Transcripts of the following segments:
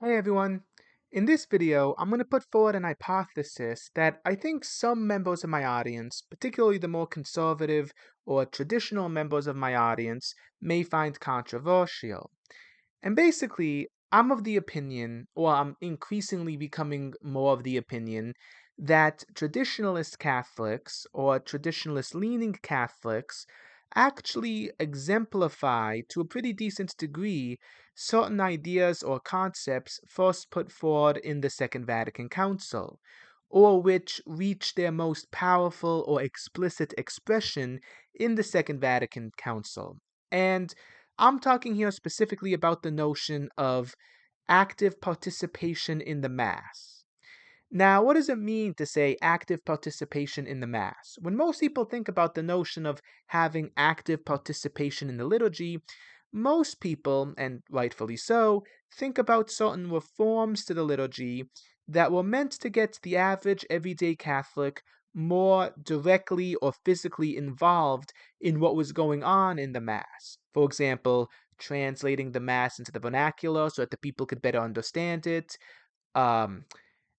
Hey everyone. In this video, I'm going to put forward an hypothesis that I think some members of my audience, particularly the more conservative or traditional members of my audience, may find controversial. And basically, I'm of the opinion, or I'm increasingly becoming more of the opinion, that traditionalist Catholics or traditionalist leaning Catholics actually exemplify to a pretty decent degree certain ideas or concepts first put forward in the Second Vatican Council, or which reach their most powerful or explicit expression in the Second Vatican Council. And I'm talking here specifically about the notion of active participation in the Mass. Now, what does it mean to say active participation in the Mass? When most people think about the notion of having active participation in the liturgy, most people, and rightfully so, think about certain reforms to the liturgy that were meant to get the average everyday Catholic more directly or physically involved in what was going on in the Mass. For example, translating the Mass into the vernacular so that the people could better understand it, um,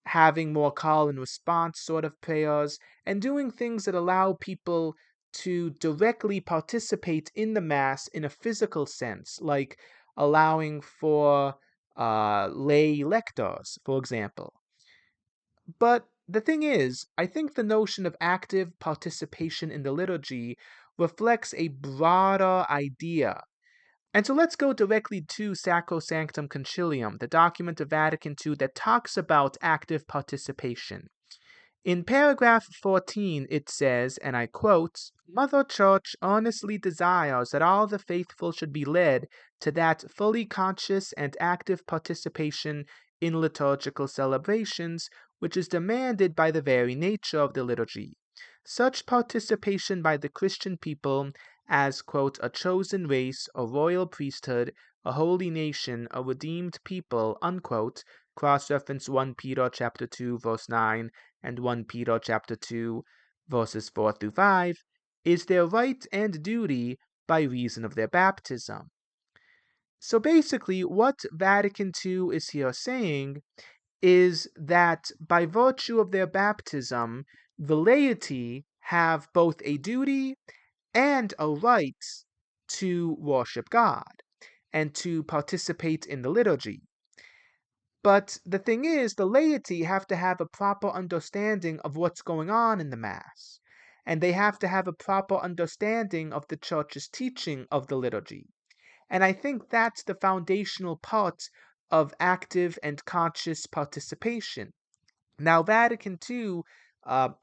having more call and response sort of prayers, and doing things that allow people to directly participate in the Mass in a physical sense, like allowing for lay lectors, for example. But the thing is, I think the notion of active participation in the liturgy reflects a broader idea. And so let's go directly to Sacrosanctum Concilium, the document of Vatican II that talks about active participation. In paragraph 14, it says, and I quote, Mother Church earnestly desires that all the faithful should be led to that fully conscious and active participation in liturgical celebrations which is demanded by the very nature of the liturgy. Such participation by the Christian people as, quote, a chosen race, a royal priesthood, a holy nation, a redeemed people, unquote, cross-reference 1 Peter chapter 2, verse 9, and 1 Peter chapter 2 verses 4 through 5 is their right and duty by reason of their baptism. So basically what Vatican II is here saying is that by virtue of their baptism, the laity have both a duty and a right to worship God and to participate in the liturgy. But the thing is, the laity have to have a proper understanding of what's going on in the Mass, and they have to have a proper understanding of the Church's teaching of the liturgy. And I think that's the foundational part of active and conscious participation. Now, Vatican II,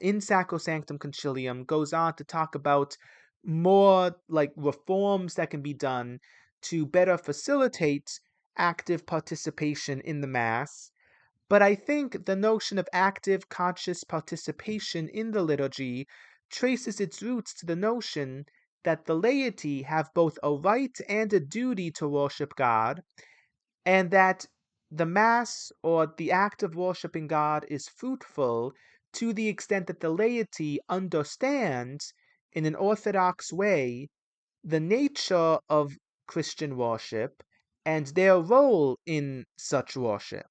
in Sacrosanctum Concilium, goes on to talk about more like reforms that can be done to better facilitate active participation in the Mass. But I think the notion of active, conscious participation in the liturgy traces its roots to the notion that the laity have both a right and a duty to worship God, and that the Mass or the act of worshiping God is fruitful to the extent that the laity understands in an orthodox way the nature of Christian worship and their role in such worship.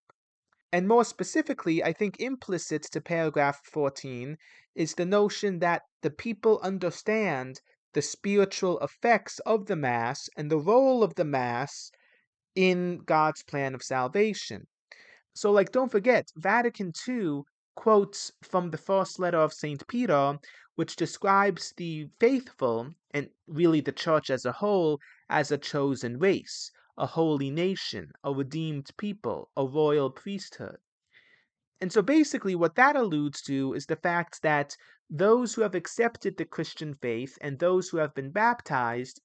And more specifically, I think implicit to paragraph 14 is the notion that the people understand the spiritual effects of the Mass and the role of the Mass in God's plan of salvation. So, like, don't forget, Vatican II quotes from the first letter of St. Peter, which describes the faithful, and really the church as a whole, as a chosen race, a holy nation, a redeemed people, a royal priesthood. And so basically, what that alludes to is the fact that those who have accepted the Christian faith and those who have been baptized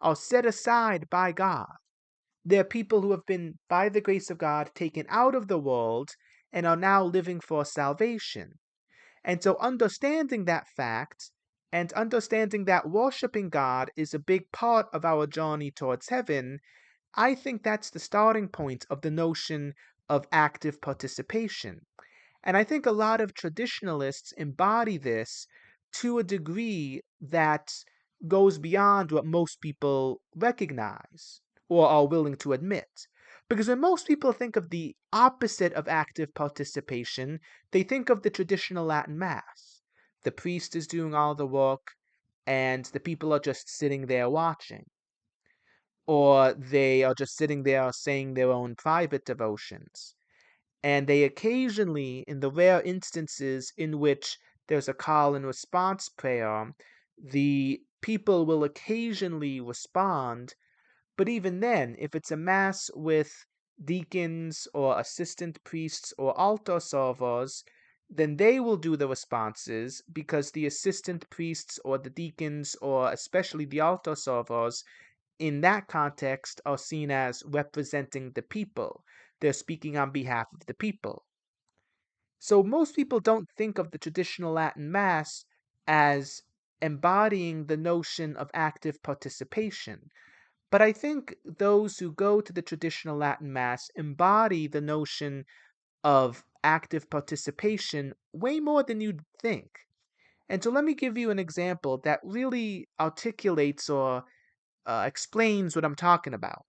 are set aside by God. They're people who have been, by the grace of God, taken out of the world and are now living for salvation. And so, understanding that fact and understanding that worshiping God is a big part of our journey towards heaven, I think that's the starting point of the notion of active participation. And I think a lot of traditionalists embody this to a degree that goes beyond what most people recognize or are willing to admit. Because when most people think of the opposite of active participation, they think of the traditional Latin Mass. The priest is doing all the work, and the people are just sitting there watching. Or they are just sitting there saying their own private devotions. And they occasionally, in the rare instances in which there's a call and response prayer, the people will occasionally respond, but even then, if it's a mass with deacons or assistant priests or altar servers, then they will do the responses because the assistant priests or the deacons or especially the altar servers in that context are seen as representing the people. They're speaking on behalf of the people. So most people don't think of the traditional Latin Mass as embodying the notion of active participation. But I think those who go to the traditional Latin Mass embody the notion of active participation way more than you'd think. And so let me give you an example that really articulates or explains what I'm talking about.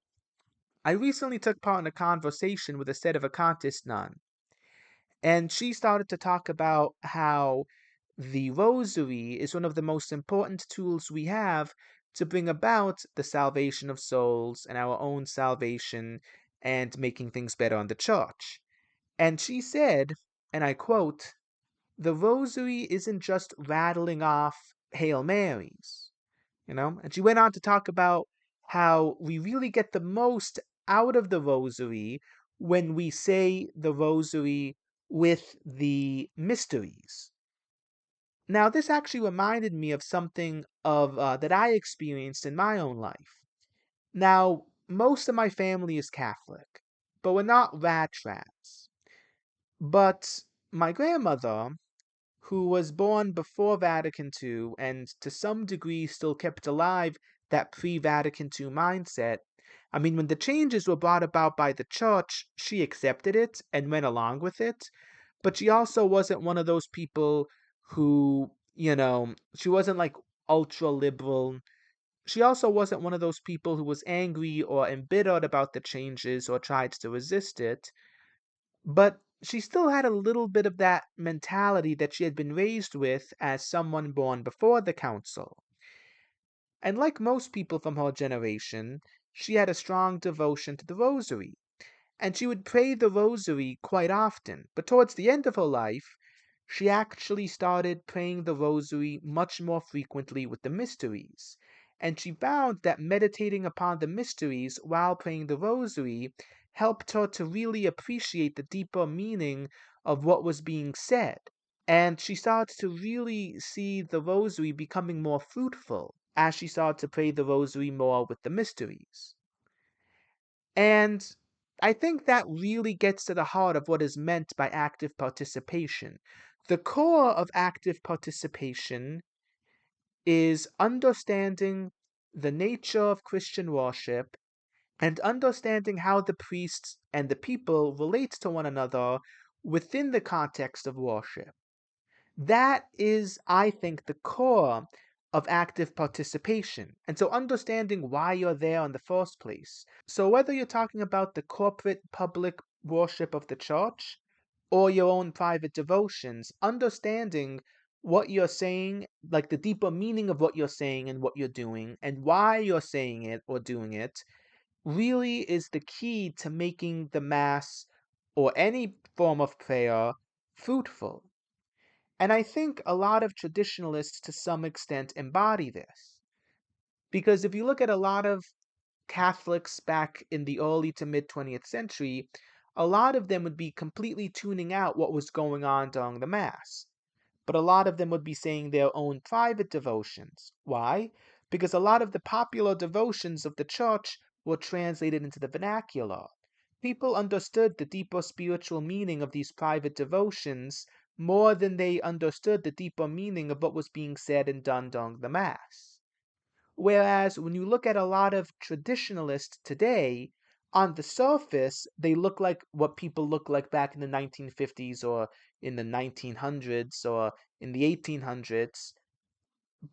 I recently took part in a conversation with a Sedevacantist nun, and she started to talk about how the rosary is one of the most important tools we have to bring about the salvation of souls and our own salvation and making things better in the church. And she said, and I quote, the rosary isn't just rattling off Hail Marys, and she went on to talk about how we really get the most out of the rosary when we say the rosary with the mysteries. Now, this actually reminded me of something of that I experienced in my own life. Now, most of my family is Catholic, but we're not rats. But my grandmother, who was born before Vatican II and to some degree still kept alive that pre-Vatican II mindset. I mean, when the changes were brought about by the church, she accepted it and went along with it. But she also wasn't one of those people who, she wasn't like ultra liberal. She also wasn't one of those people who was angry or embittered about the changes or tried to resist it. But she still had a little bit of that mentality that she had been raised with as someone born before the council. And like most people from her generation, she had a strong devotion to the rosary. And she would pray the rosary quite often. But towards the end of her life, she actually started praying the rosary much more frequently with the mysteries. And she found that meditating upon the mysteries while praying the rosary helped her to really appreciate the deeper meaning of what was being said. And she started to really see the rosary becoming more fruitful as she started to pray the rosary more with the mysteries. And I think that really gets to the heart of what is meant by active participation. The core of active participation is understanding the nature of Christian worship and understanding how the priests and the people relate to one another within the context of worship. That is, I think, the core of active participation. And so understanding why you're there in the first place. So whether you're talking about the corporate public worship of the church or your own private devotions, understanding what you're saying, like the deeper meaning of what you're saying and what you're doing, and why you're saying it or doing it, really is the key to making the Mass or any form of prayer fruitful. And I think a lot of traditionalists to some extent embody this. Because if you look at a lot of Catholics back in the early to mid 20th century, a lot of them would be completely tuning out what was going on during the Mass. But a lot of them would be saying their own private devotions. Why? Because a lot of the popular devotions of the church were translated into the vernacular. People understood the deeper spiritual meaning of these private devotions more than they understood the deeper meaning of what was being said and done during the Mass. Whereas when you look at a lot of traditionalists today, on the surface, they look like what people look like back in the 1950s or in the 1900s or in the 1800s.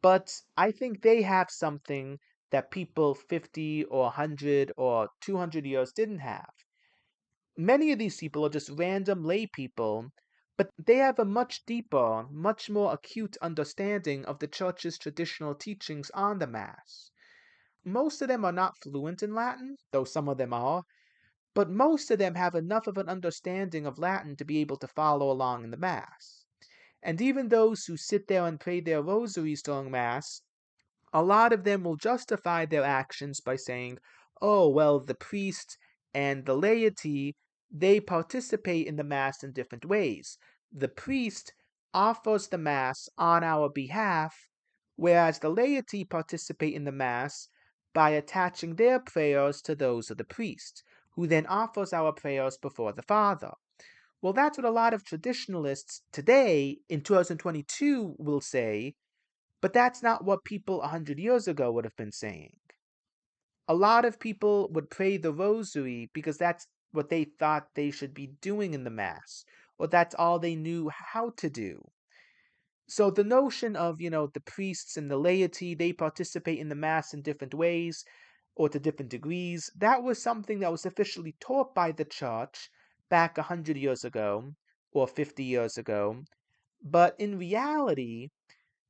But I think they have something that people 50 or 100 or 200 years didn't have. Many of these people are just random lay people, but they have a much deeper, much more acute understanding of the church's traditional teachings on the Mass. Most of them are not fluent in Latin, though some of them are, but most of them have enough of an understanding of Latin to be able to follow along in the Mass. And even those who sit there and pray their rosaries during Mass, a lot of them will justify their actions by saying, oh, well, the priest and the laity, they participate in the Mass in different ways. The priest offers the Mass on our behalf, whereas the laity participate in the Mass by attaching their prayers to those of the priest, who then offers our prayers before the Father. Well, that's what a lot of traditionalists today, in 2022, will say, but that's not what people 100 years ago would have been saying. A lot of people would pray the rosary because that's what they thought they should be doing in the Mass, or that's all they knew how to do. So the notion of, the priests and the laity, they participate in the Mass in different ways or to different degrees, that was something that was officially taught by the Church back 100 years ago or 50 years ago. But in reality,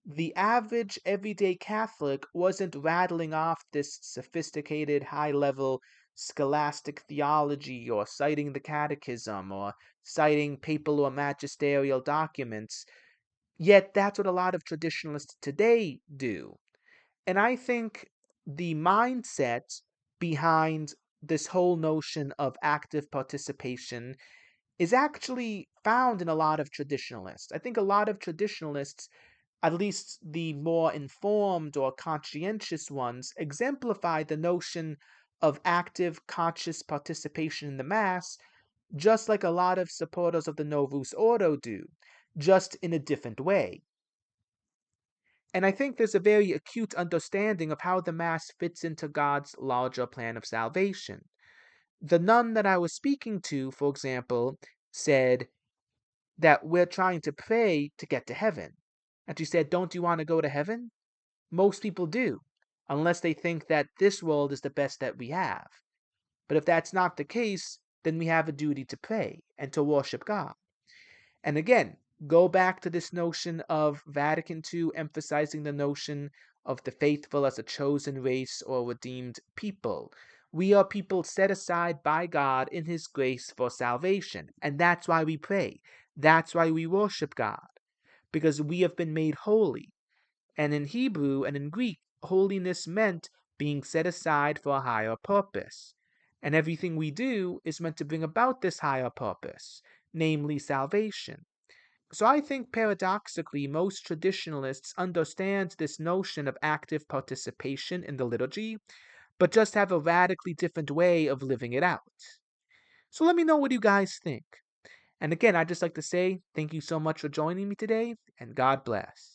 the average everyday Catholic wasn't rattling off this sophisticated, high level scholastic theology or citing the catechism or citing papal or magisterial documents. Yet that's what a lot of traditionalists today do. And I think the mindset behind this whole notion of active participation is actually found in a lot of traditionalists. I think a lot of traditionalists, at least the more informed or conscientious ones, exemplify the notion of active, conscious participation in the Mass, just like a lot of supporters of the Novus Ordo do, just in a different way. And I think there's a very acute understanding of how the Mass fits into God's larger plan of salvation. The nun that I was speaking to, for example, said that we're trying to pray to get to heaven. And she said, don't you want to go to heaven? Most people do, unless they think that this world is the best that we have. But if that's not the case, then we have a duty to pray and to worship God. And again, go back to this notion of Vatican II emphasizing the notion of the faithful as a chosen race or redeemed people. We are people set aside by God in His grace for salvation. And that's why we pray. That's why we worship God. Because we have been made holy. And in Hebrew and in Greek, holiness meant being set aside for a higher purpose. And everything we do is meant to bring about this higher purpose, namely salvation. So I think paradoxically, most traditionalists understand this notion of active participation in the liturgy, but just have a radically different way of living it out. So let me know what you guys think. And again, I'd just like to say thank you so much for joining me today, and God bless.